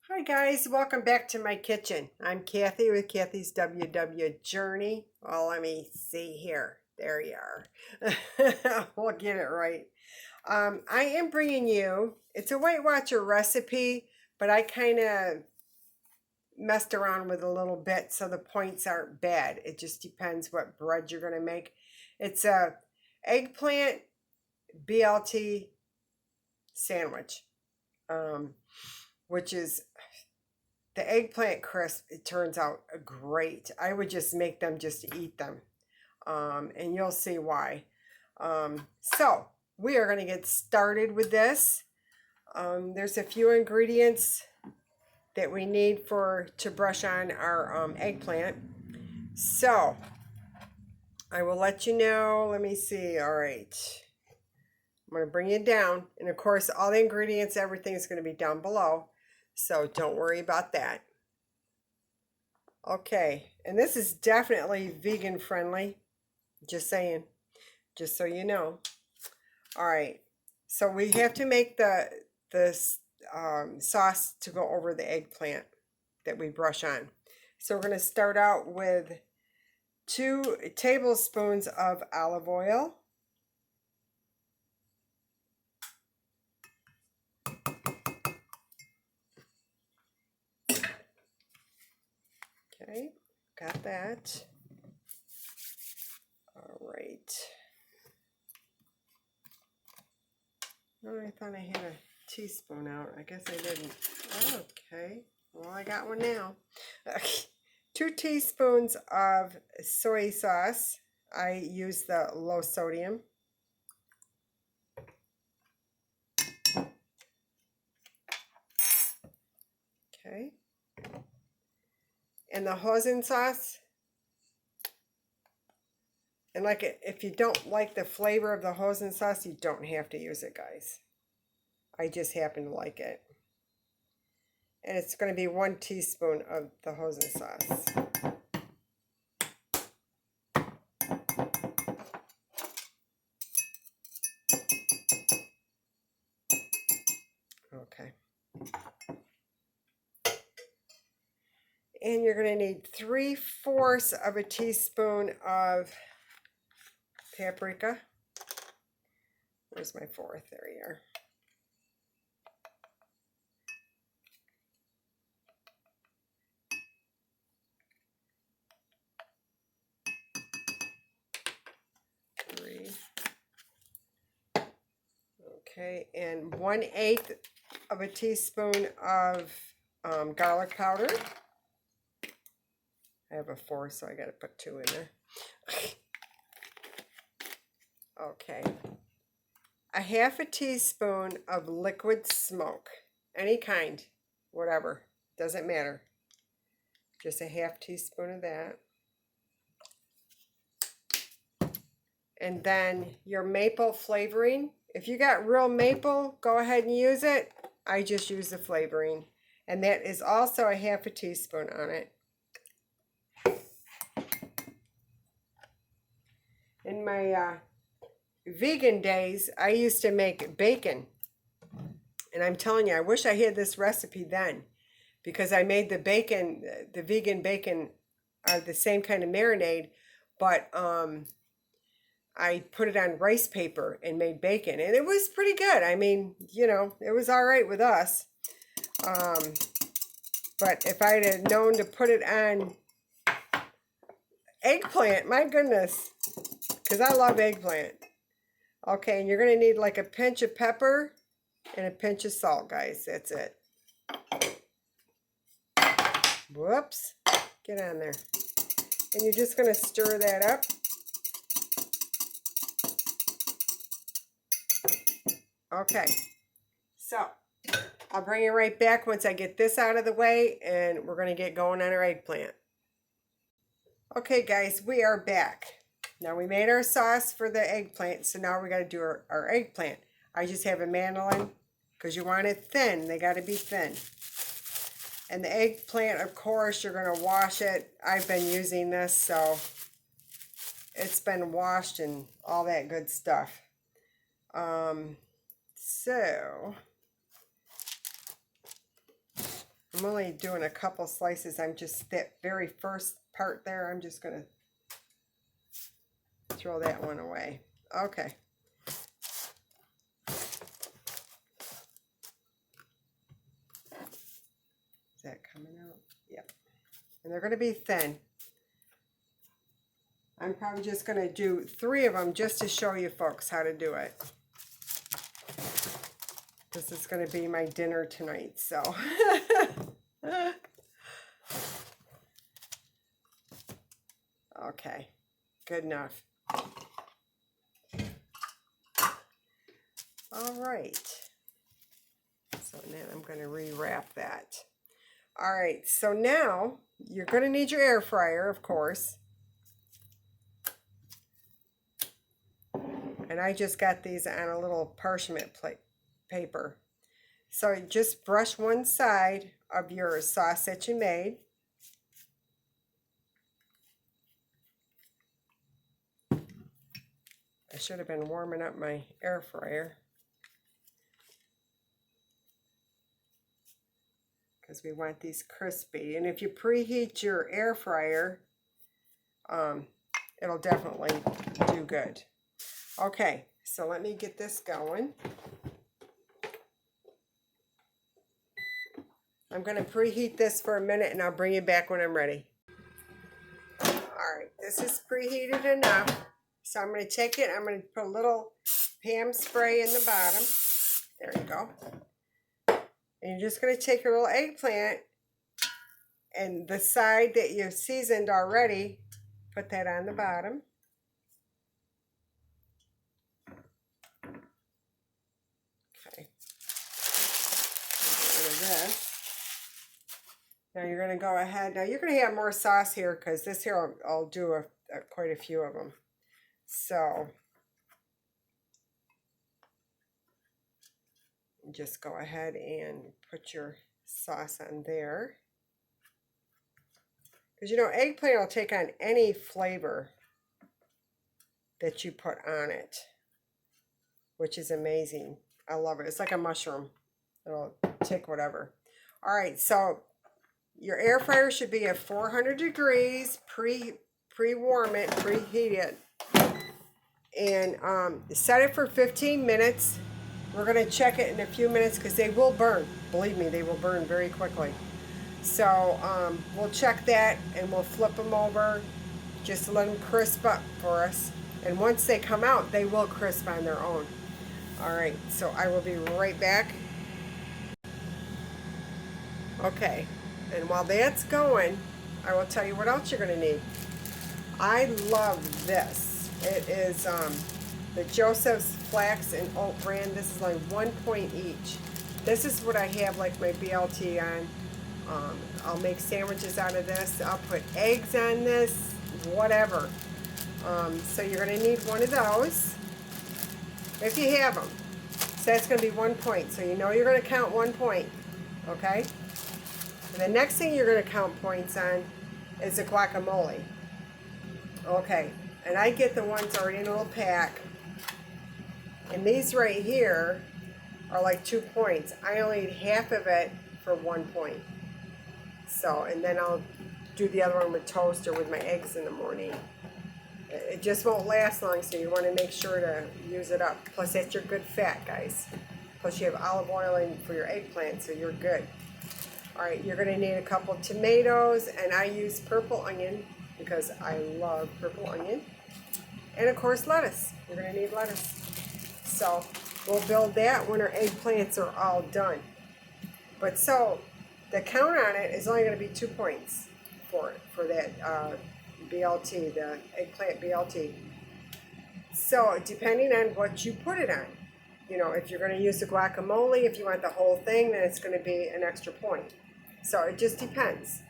Hi guys, welcome back to my kitchen. I'm Kathy with Kathy's WW Journey. Well, let me see here. There you are. We'll get it right. I am bringing you, it's a Weight Watcher recipe, but I kind of messed around with a little bit so the points aren't bad. It just depends what bread you're going to make. It's a eggplant BLT sandwich, which is the eggplant crisp. It turns out great. I would just make them just to eat them, and you'll see why. So we are going to get started with this. There's a few ingredients that we need to brush on our eggplant. So I will let you know. Let me see. All right. I'm going to bring it down. And of course, all the ingredients, everything is going to be down below. So don't worry about that. Okay, and this is definitely vegan friendly. Just saying, just so you know. All right, so we have to make the sauce to go over the eggplant that we brush on. So we're going to start out with 2 tablespoons of olive oil. Okay, got that. All right. Oh, I thought I had a teaspoon out. I guess I didn't. Okay, well, I got one now. 2 teaspoons of soy sauce. I use the low sodium. Okay. And the hoisin sauce. And if you don't like the flavor of the hoisin sauce, you don't have to use it, guys. I just happen to like it. And it's going to be 1 teaspoon of the hoisin sauce. Okay. And you're going to need 3/4 of a teaspoon of paprika. Where's my 4th? There you are. Okay, and 1/8 of a teaspoon of garlic powder. I have a 4, so I got to put 2 in there. Okay. 1/2 teaspoon of liquid smoke, any kind, whatever, doesn't matter. Just 1/2 teaspoon of that. And then your maple flavoring. If you got real maple, go ahead and use it. I just use the flavoring. And that is also 1/2 teaspoon on it. In my vegan days, I used to make bacon. And I'm telling you, I wish I had this recipe then. Because I made the bacon, the vegan bacon, the same kind of marinade. But I put it on rice paper and made bacon. And it was pretty good. I mean, you know, it was all right with us. But if I'd have known to put it on eggplant, my goodness. Because I love eggplant. Okay, and you're going to need like a pinch of pepper and a pinch of salt, guys. That's it. Whoops. Get on there. And you're just going to stir that up. Okay. So, I'll bring you right back once I get this out of the way, and we're going to get going on our eggplant. Okay, guys, we are back. Now, we made our sauce for the eggplant, so now we got to do our eggplant. I just have a mandolin, because you want it thin. They got to be thin. And the eggplant, of course, you're going to wash it. I've been using this, so it's been washed and all that good stuff. So, I'm only doing a couple slices. I'm just, that very first part there, I'm just going to throw that one away. Okay. Is that coming out? Yep. And they're going to be thin. I'm probably just going to do 3 of them just to show you folks how to do it. This is going to be my dinner tonight, so. Okay, good enough. All right. So then I'm going to rewrap that. All right, so now you're going to need your air fryer, of course. And I just got these on a little parchment plate paper. So just brush one side of your sauce that you made. I should have been warming up my air fryer, because we want these crispy. And if you preheat your air fryer, it'll definitely do good. Okay, so let me get this going. I'm going to preheat this for a minute and I'll bring you back when I'm ready. Alright, this is preheated enough. So I'm going to take it, I'm going to put a little Pam spray in the bottom. There you go. And you're just going to take your little eggplant and the side that you've seasoned already, put that on the bottom. Okay. Get rid of this. Now you're going to go ahead. Now you're going to have more sauce here because this here I'll do quite a few of them. So just go ahead and put your sauce on there. Because you know, eggplant will take on any flavor that you put on it, which is amazing. I love it. It's like a mushroom. It'll take whatever. All right, so your air fryer should be at 400 degrees. Pre-warm it, preheat it, and set it for 15 minutes. We're going to check it in a few minutes because they will burn. Believe me, they will burn very quickly. So we'll check that and we'll flip them over just to let them crisp up for us. And once they come out, they will crisp on their own. All right, so I will be right back. Okay, and while that's going, I will tell you what else you're going to need. I love this. It is the Joseph's Flax and Oat brand. This is like 1 point each. This is what I have like my BLT on. I'll make sandwiches out of this. I'll put eggs on this, whatever. So you're going to need one of those if you have them. So that's going to be 1 point. So you know you're going to count 1 point. Okay? And the next thing you're going to count points on is the guacamole. Okay, and I get the ones already in a little pack. And these right here are like 2 points. I only need half of it for 1 point. So, and then I'll do the other one with toast or with my eggs in the morning. It just won't last long, so you want to make sure to use it up. Plus, that's your good fat, guys. Plus, you have olive oil in for your eggplant, so you're good. All right, you're going to need a couple tomatoes, and I use purple onion because I love purple onion. And, of course, lettuce. You're going to need lettuce. So, we'll build that when our eggplants are all done. But so, the count on it is only going to be 2 points for that BLT, the eggplant BLT. So, depending on what you put it on. You know, if you're going to use the guacamole, if you want the whole thing, then it's going to be an extra point. So it just depends.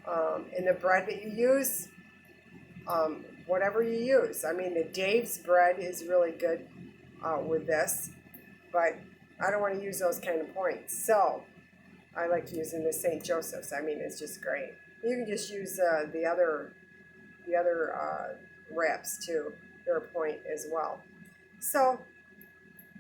And the bread that you use, whatever you use. I mean, the Dave's bread is really good with this, but I don't want to use those kind of points. So I like using the St. Joseph's. I mean, it's just great. You can just use the other wraps too. They're a point as well. So,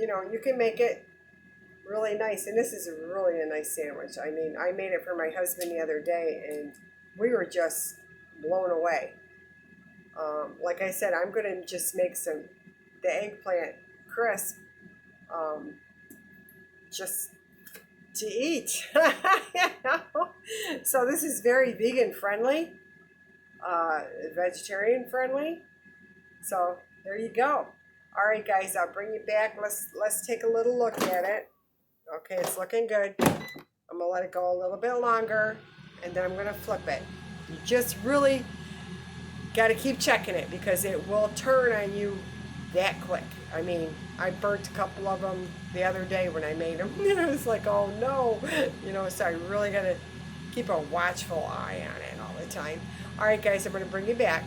you know, you can make it really nice. And this is really a nice sandwich. I mean, I made it for my husband the other day, and we were just blown away. Like I said, I'm going to just make the eggplant crisp um, just to eat. You know? So this is very vegan friendly, vegetarian friendly. So there you go. All right, guys, I'll bring you back. Let's take a little look at it. Okay, it's looking good. I'm gonna let it go a little bit longer, and then I'm gonna flip it. You just really got to keep checking it because it will turn on you that quick. I mean, I burnt a couple of them the other day when I made them. I was like, oh no, you know, so I really got to keep a watchful eye on it all the time. All right, guys, I'm going to bring you back.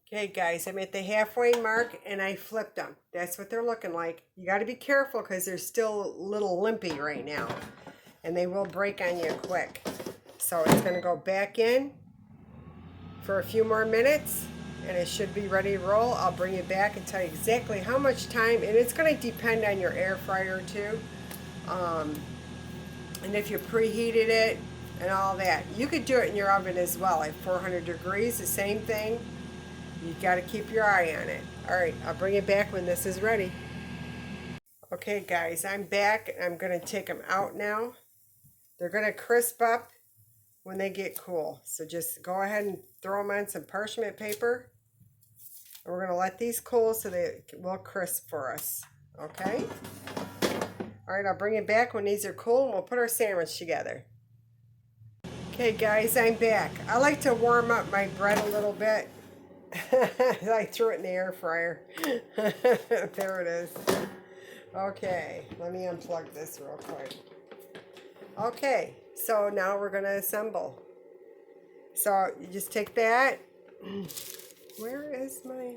Okay, guys, I'm at the halfway mark and I flipped them. That's what they're looking like. You got to be careful because they're still a little limpy right now and they will break on you quick. So it's going to go back in for a few more minutes and it should be ready to roll. I'll bring you back and tell you exactly how much time, and it's going to depend on your air fryer too. And if you preheated it and all that. You could do it in your oven as well at 400 degrees, the same thing. You got to keep your eye on it. All right, I'll bring it back when this is ready. Okay guys, I'm back. I'm going to take them out now. They're going to crisp up when they get cool. So just go ahead and throw them on some parchment paper. And we're going to let these cool so they will crisp for us. Okay? All right, I'll bring it back when these are cool and we'll put our sandwich together. Okay guys, I'm back. I like to warm up my bread a little bit. I threw it in the air fryer. There it is. Okay, let me unplug this real quick. Okay, so now we're going to assemble. So you just take that. Where is my...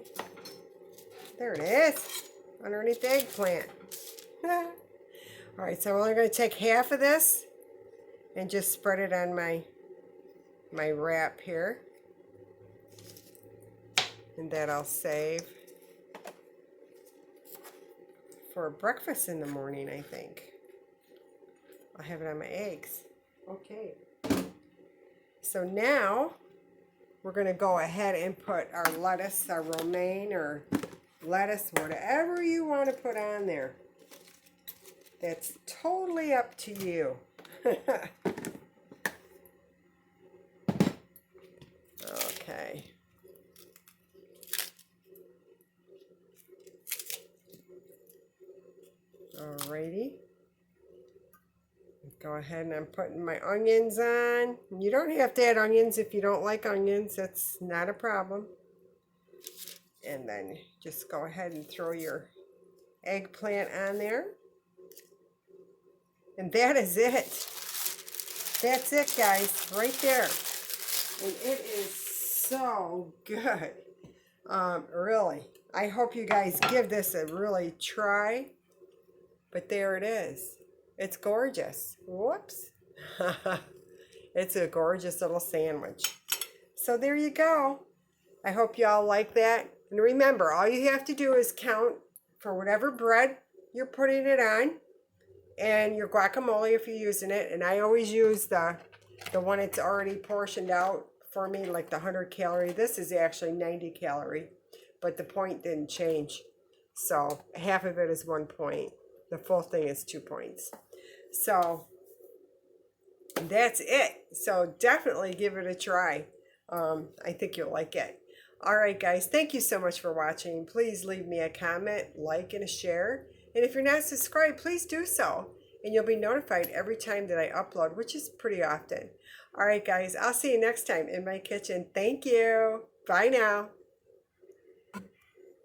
There it is. Underneath the eggplant. Alright, so I'm only going to take half of this and just spread it on my wrap here. And that I'll save for breakfast in the morning, I think. I'll have it on my eggs. Okay. So now we're going to go ahead and put our lettuce, our romaine or lettuce, whatever you want to put on there. That's totally up to you. Okay. Alrighty. Go ahead and I'm putting my onions on. You don't have to add onions if you don't like onions. That's not a problem. And then just go ahead and throw your eggplant on there. And that is it. That's it, guys. Right there. And it is so good. Really. I hope you guys give this a really try. But there it is. It's gorgeous. Whoops. It's a gorgeous little sandwich. So there you go. I hope y'all like that. And remember, all you have to do is count for whatever bread you're putting it on and your guacamole if you're using it. And I always use the one that's already portioned out for me, like the 100 calorie. This is actually 90 calorie, but the point didn't change. So half of it is 1 point. The full thing is 2 points. So that's it. So definitely give it a try. I think you'll like it. All right, guys. Thank you so much for watching. Please leave me a comment, like, and a share. And if you're not subscribed, please do so. And you'll be notified every time that I upload, which is pretty often. All right, guys. I'll see you next time in my kitchen. Thank you. Bye now.